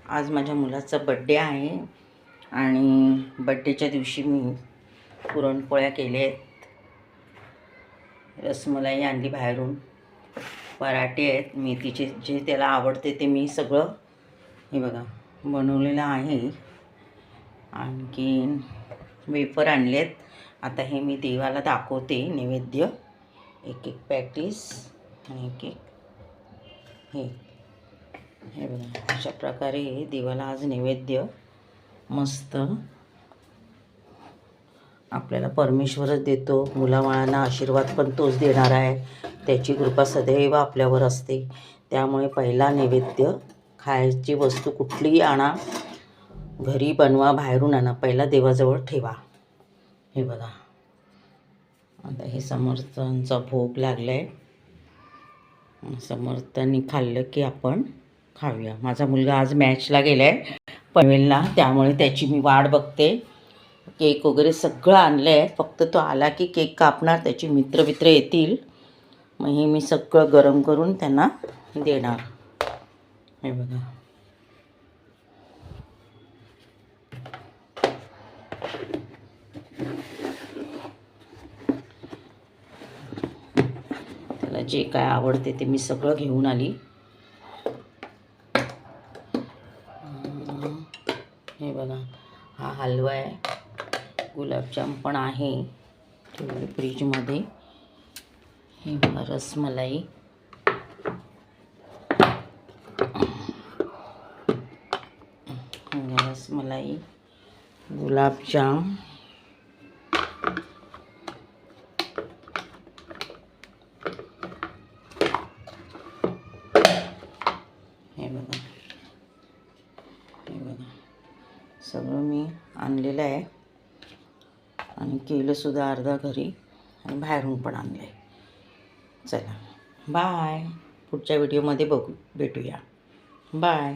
आज माझ्या मुलाचा बड्डे आहे आणि बड्डेच्या दिवशी मी पुरणपोळ्या केल्या आहेत, रसमलाई आणली बाहेरून, पराठे आहेत मेथीचे, जे त्याला आवडते ते मी सगळं हे बघा बनवलेलं आहे. आणखीन वेफर आणलेत. आता हे मी देवाला दाखवते नैवेद्य, एक एक पॅटीस आणि एक एक हे बघा. अशा प्रकारे देवाला आज नैवेद्य मस्त आपल्याला परमेश्वरच देतो. मुलाबाळांना आशीर्वाद पण तोच देणार आहे. त्याची कृपा सदैव आपल्यावर असते. त्यामुळे पहिला नैवेद्य खायची वस्तू कुठलीही आणा, घरी बनवा, बाहेरून आणा, पहिला देवाजवळ ठेवा. हे बघा, आता हे समर्थांचा भोग लागला आहे. समर्थांनी खाल्लं की आपण खाऊया. माझा मुलगा आज मॅचला गेला आहे पनवेलला, त्यामुळे त्याची मी वाट बघते. केक वगैरे सगळं आणलं आहे, फक्त तो आला की केक कापणार, त्याचे मित्र येतील, मग हे मी सगळं गरम करून त्यांना देणार. हे बघा, त्याला जे काय आवडते ते मी सगळं घेऊन आली. हे बघा, हा हलवा आहे, गुलाबजाम पण आहे ठेवले फ्रीजमध्ये. हे बघा, रसमलाई, रसमलाई, गुलाबजाम, हे बघा, हे बघा, सगळं मी आणलेलं आहे आणि केलंसुद्धा अर्धा घरी आणि बाहेरून पण आणलं आहे. चला बाय, पुढच्या व्हिडिओमध्ये भेटूया. बाय.